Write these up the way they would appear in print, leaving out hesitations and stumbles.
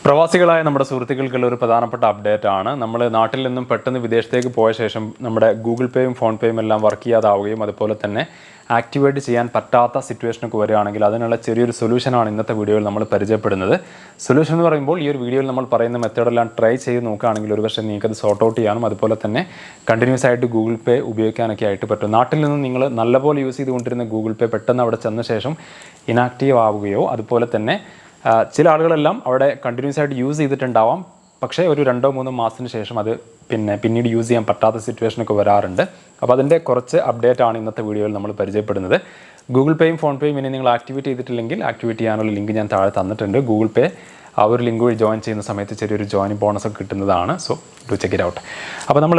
പ്രവാസികളായ നമ്മുടെ സുഹൃത്തുക്കൾക്കുള്ള ഒരു പ്രധാനപ്പെട്ട അപ്ഡേറ്റ് ആണ്. നമ്മൾ നാട്ടിൽ നിന്നും പെട്ടെന്ന് വിദേശത്തേക്ക് പോയ ശേഷം നമ്മുടെ ഗൂഗിൾ പേയും ഫോൺ പേയും എല്ലാം വർക്ക് ചെയ്യാതാവുകയും അതുപോലെ തന്നെ ആക്ടിവേറ്റ് ചെയ്യാൻ പറ്റാത്ത സിറ്റുവേഷനൊക്കെ വരികയാണെങ്കിൽ അതിനുള്ള ചെറിയൊരു സൊല്യൂഷനാണ് ഇന്നത്തെ വീഡിയോയിൽ നമ്മൾ പരിചയപ്പെടുന്നത്. സൊല്യൂഷൻ എന്ന് പറയുമ്പോൾ ഈ ഒരു വീഡിയോയിൽ നമ്മൾ പറയുന്ന മെത്തേഡെല്ലാം ട്രൈ ചെയ്ത് നോക്കുകയാണെങ്കിൽ ഒരുപക്ഷെ നിങ്ങൾക്കത് സോർട്ട് ഔട്ട് ചെയ്യാനും അതുപോലെ തന്നെ കണ്ടിന്യൂസ് ആയിട്ട് ഗൂഗിൾ പേ ഉപയോഗിക്കാനൊക്കെ ആയിട്ട് പറ്റും. നാട്ടിൽ നിന്ന് നിങ്ങൾ നല്ലപോലെ യൂസ് ചെയ്തുകൊണ്ടിരുന്ന ഗൂഗിൾ പേ പെട്ടെന്ന് അവിടെ ചെന്ന ശേഷം ഇനാക്റ്റീവ് ആവുകയോ അതുപോലെ തന്നെ ചില ആളുകളെല്ലാം അവിടെ കണ്ടിന്യൂസ് ആയിട്ട് യൂസ് ചെയ്തിട്ടുണ്ടാവാം, പക്ഷേ ഒരു 2-3 മാസത്തിന് ശേഷം അത് പിന്നീട് യൂസ് ചെയ്യാൻ പറ്റാത്ത സിറ്റുവേഷനൊക്കെ വരാറുണ്ട്. അപ്പോൾ അതിൻ്റെ കുറച്ച് അപ്ഡേറ്റ് ആണ് ഇന്നത്തെ വീഡിയോയിൽ നമ്മൾ പരിചയപ്പെടുന്നത്. ഗൂഗിൾ പേയും ഫോൺ പേയും ഇനി നിങ്ങൾ ആക്ടിവേറ്റ് ചെയ്തിട്ടില്ലെങ്കിൽ ആക്ടിവേറ്റ് ചെയ്യാനുള്ള ലിങ്ക് ഞാൻ താഴെ തന്നിട്ടുണ്ട്. ഗൂഗിൾ പേ ആ ഒരു ലിങ്ക് വഴി ജോയിൻ ചെയ്യുന്ന സമയത്ത് ചെറിയൊരു ജോയിനിങ് ബോണസൊക്കെ കിട്ടുന്നതാണ്. So do check it out. അപ്പോൾ നമ്മൾ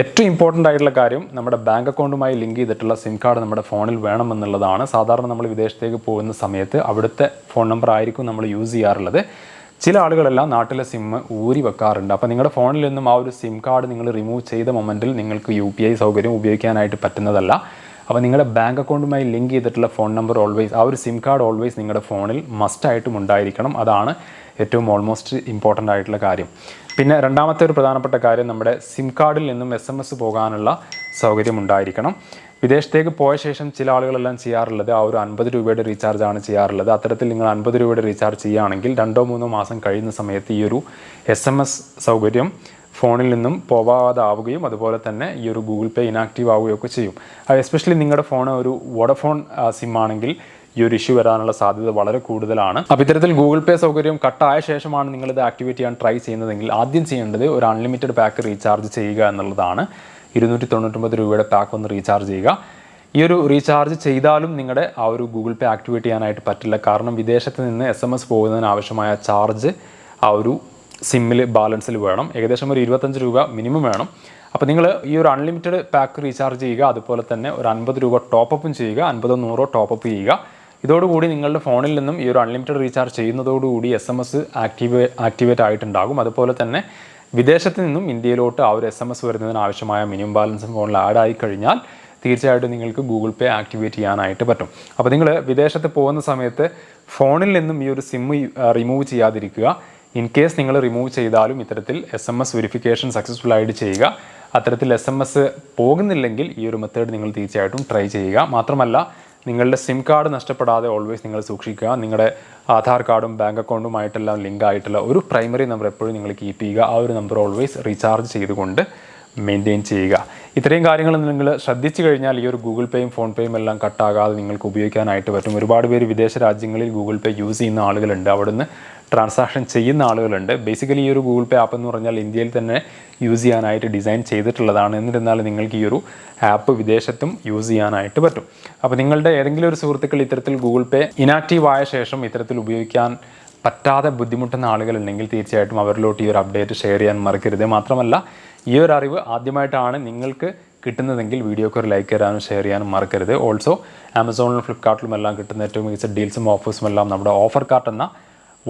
ഏറ്റവും ഇമ്പോർട്ടൻ്റ് ആയിട്ടുള്ള കാര്യം നമ്മുടെ ബാങ്ക് അക്കൗണ്ടുമായി ലിങ്ക് ചെയ്തിട്ടുള്ള സിം കാർഡ് നമ്മുടെ ഫോണിൽ വേണമെന്നുള്ളതാണ്. സാധാരണ നമ്മൾ വിദേശത്തേക്ക് പോകുന്ന സമയത്ത് അവിടുത്തെ ഫോൺ നമ്പർ ആയിരിക്കും നമ്മൾ യൂസ് ചെയ്യാറുള്ളത്. ചില ആളുകളെല്ലാം നാട്ടിലെ സിം ഊരി വെക്കാറുണ്ട്. അപ്പോൾ നിങ്ങളുടെ ഫോണിൽ നിന്നും ആ ഒരു സിം കാർഡ് നിങ്ങൾ റിമൂവ് ചെയ്ത മൊമെൻറ്റിൽ നിങ്ങൾക്ക് UPI സൗകര്യം ഉപയോഗിക്കാനായിട്ട് പറ്റുന്നതല്ല. അപ്പോൾ നിങ്ങളുടെ ബാങ്ക് അക്കൗണ്ടുമായി ലിങ്ക് ചെയ്തിട്ടുള്ള ഫോൺ നമ്പർ ഓൾവേസ്, ആ ഒരു സിം കാർഡ് ഓൾവേസ് നിങ്ങളുടെ ഫോണിൽ മസ്റ്റായിട്ടും ഉണ്ടായിരിക്കണം. അതാണ് ഏറ്റവും ഓൾമോസ്റ്റ് ഇമ്പോർട്ടൻ്റ് ആയിട്ടുള്ള കാര്യം. പിന്നെ രണ്ടാമത്തെ ഒരു പ്രധാനപ്പെട്ട കാര്യം, നമ്മുടെ സിം കാർഡിൽ നിന്നും SMS പോകാനുള്ള സൗകര്യം ഉണ്ടായിരിക്കണം. വിദേശത്തേക്ക് പോയ ശേഷം ചില ആളുകളെല്ലാം ചെയ്യാറുള്ളത് ആ ഒരു 50 രൂപയുടെ റീചാർജാണ് ചെയ്യാറുള്ളത്. അത്തരത്തിൽ നിങ്ങൾ 50 രൂപയുടെ റീചാർജ് ചെയ്യുകയാണെങ്കിൽ 2-3 മാസം കഴിയുന്ന സമയത്ത് ഈ ഒരു SMS സൗകര്യം ഫോണിൽ നിന്നും പോവാതാവുകയും അതുപോലെ തന്നെ ഈ ഒരു ഗൂഗിൾ പേ ഇനാക്റ്റീവ് ആവുകയൊക്കെ ചെയ്യും. എസ്പെഷ്യലി നിങ്ങളുടെ ഫോൺ ഒരു വോഡഫോൺ സിം ആണെങ്കിൽ ഈ ഒരു ഇഷ്യൂ വരാനുള്ള സാധ്യത വളരെ കൂടുതലാണ്. അപ്പോൾ ഇത്തരത്തിൽ ഗൂഗിൾ പേ സൗകര്യം കട്ടായ ശേഷമാണ് നിങ്ങളിത് ആക്ടിവേറ്റ് ചെയ്യാൻ ട്രൈ ചെയ്യുന്നതെങ്കിൽ ആദ്യം ചെയ്യേണ്ടത് ഒരു അൺലിമിറ്റഡ് പാക്ക് റീചാർജ് ചെയ്യുക എന്നുള്ളതാണ്. 299 രൂപയുടെ പാക്ക് ഒന്ന് റീചാർജ് ചെയ്യുക. ഈ ഒരു റീചാർജ് ചെയ്താലും നിങ്ങളുടെ ആ ഒരു ഗൂഗിൾ പേ ആക്ടിവേറ്റ് ചെയ്യാനായിട്ട് പറ്റില്ല. കാരണം വിദേശത്ത് നിന്ന് SMS പോകുന്നതിന് ആവശ്യമായ ചാർജ് ആ ഒരു സിമ്മിൽ ബാലൻസിൽ വേണം. ഏകദേശം ഒരു 25 രൂപ മിനിമം വേണം. അപ്പോൾ നിങ്ങൾ ഈ ഒരു അൺലിമിറ്റഡ് പാക്ക് റീചാർജ് ചെയ്യുക, അതുപോലെ തന്നെ ഒരു 50 രൂപ ടോപ്പപ്പും ചെയ്യുക, 50-100 ടോപ്പപ്പ് ചെയ്യുക. ഇതോടുകൂടി നിങ്ങളുടെ ഫോണിൽ നിന്നും ഈ ഒരു അൺലിമിറ്റഡ് റീചാർജ് ചെയ്യുന്നതോടുകൂടി SMS ആക്ടിവേറ്റ് ആയിട്ടുണ്ടാകും. അതുപോലെ തന്നെ വിദേശത്ത് നിന്നും ഇന്ത്യയിലോട്ട് ആ ഒരു SMS വരുന്നതിന് ആവശ്യമായ മിനിമം ബാലൻസും ഫോണിൽ ആഡ് ആയി കഴിഞ്ഞാൽ തീർച്ചയായിട്ടും നിങ്ങൾക്ക് ഗൂഗിൾ പേ ആക്ടിവേറ്റ് ചെയ്യാനായിട്ട് പറ്റും. അപ്പോൾ നിങ്ങൾ വിദേശത്ത് പോകുന്ന സമയത്ത് ഫോണിൽ നിന്നും ഈ ഒരു സിം റിമൂവ് ചെയ്യാതിരിക്കുക. ഇൻ കേസ് നിങ്ങൾ റിമൂവ് ചെയ്താലും ഇത്തരത്തിൽ SMS വെരിഫിക്കേഷൻ സക്സസ്ഫുൾ ആയിട്ട് ചെയ്യുക. അത്തരത്തിൽ SMS പോകുന്നില്ലെങ്കിൽ ഈ ഒരു മെത്തേഡ് നിങ്ങൾ തീർച്ചയായിട്ടും ട്രൈ ചെയ്യുക. മാത്രമല്ല നിങ്ങളുടെ സിം കാർഡ് നഷ്ടപ്പെടാതെ ഓൾവേസ് നിങ്ങൾ സൂക്ഷിക്കുക. നിങ്ങളുടെ ആധാർ കാർഡും ബാങ്ക് അക്കൗണ്ടുമായിട്ടെല്ലാം ലിങ്ക് ആയിട്ടുള്ള ഒരു പ്രൈമറി നമ്പർ എപ്പോഴും നിങ്ങൾ കീപ്പ് ചെയ്യുക. ആ ഒരു നമ്പർ ഓൾവേസ് റീചാർജ് ചെയ്തുകൊണ്ട് മെയിൻറ്റെയിൻ ചെയ്യുക. ഇത്രയും കാര്യങ്ങൾ നിങ്ങൾ ശ്രദ്ധിച്ചു കഴിഞ്ഞാൽ ഈ ഒരു ഗൂഗിൾ പേയും ഫോൺ പേയും എല്ലാം കട്ടാകാതെ നിങ്ങൾക്ക് ഉപയോഗിക്കാനായിട്ട് പറ്റും. ഒരുപാട് പേര് വിദേശ രാജ്യങ്ങളിൽ ഗൂഗിൾ പേ യൂസ് ചെയ്യുന്ന ആളുകളുണ്ട്, അവിടുന്ന് ട്രാൻസാക്ഷൻ ചെയ്യുന്ന ആളുകളുണ്ട്. ബേസിക്കലി ഈ ഒരു ഗൂഗിൾ പേ ആപ്പ് എന്ന് പറഞ്ഞാൽ ഇന്ത്യയിൽ തന്നെ യൂസ് ചെയ്യാനായിട്ട് ഡിസൈൻ ചെയ്തിട്ടുള്ളതാണ്. എന്നിരുന്നാൽ നിങ്ങൾക്ക് ഈ ഒരു ആപ്പ് വിദേശത്തും യൂസ് ചെയ്യാനായിട്ട് പറ്റും. അപ്പോൾ നിങ്ങളുടെ ഏതെങ്കിലും ഒരു സുഹൃത്തുക്കൾ ഇത്തരത്തിൽ ഗൂഗിൾ പേ ഇനാക്റ്റീവ് ആയ ശേഷം ഇത്തരത്തിൽ ഉപയോഗിക്കാൻ പറ്റാതെ ബുദ്ധിമുട്ടുന്ന ആളുകളുണ്ടെങ്കിൽ തീർച്ചയായിട്ടും അവരിലോട്ട് ഈ ഒരു അപ്ഡേറ്റ് ഷെയർ ചെയ്യാൻ മറക്കരുത്. മാത്രമല്ല ഈ ഒരു അറിവ് ആദ്യമായിട്ടാണ് നിങ്ങൾക്ക് കിട്ടുന്നതെങ്കിൽ വീഡിയോക്ക് ഒരു ലൈക്ക് തരാനും ഷെയർ ചെയ്യാനും മറക്കരുത്. ഓൾസോ ആമസോണിലും ഫ്ലിപ്കാർട്ടിലും എല്ലാം കിട്ടുന്ന ഏറ്റവും മികച്ച ഡീൽസും ഓഫേഴ്സും എല്ലാം നമ്മുടെ ഓഫർ കാർട്ട് എന്ന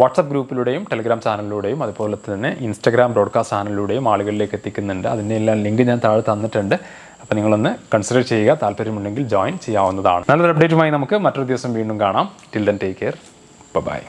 വാട്സപ്പ് ഗ്രൂപ്പിലൂടെയും ടെലിഗ്രാം ചാനലിലൂടെയും അതുപോലെ തന്നെ ഇൻസ്റ്റഗ്രാം ബ്രോഡ്കാസ്റ്റ് ചാനലിലൂടെയും ആളുകളിലേക്ക് എത്തിക്കുന്നുണ്ട്. അതിൻ്റെ എല്ലാം ലിങ്ക് ഞാൻ താഴെ തന്നിട്ടുണ്ട്. അപ്പോൾ നിങ്ങളൊന്ന് കൺസിഡർ ചെയ്യുക. താല്പര്യമുണ്ടെങ്കിൽ ജോയിൻ ചെയ്യാവുന്നതാണ്. നല്ലൊരു അപ്ഡേറ്റുമായി നമുക്ക് മറ്റൊരു ദിവസം വീണ്ടും കാണാം. Till then take care. By.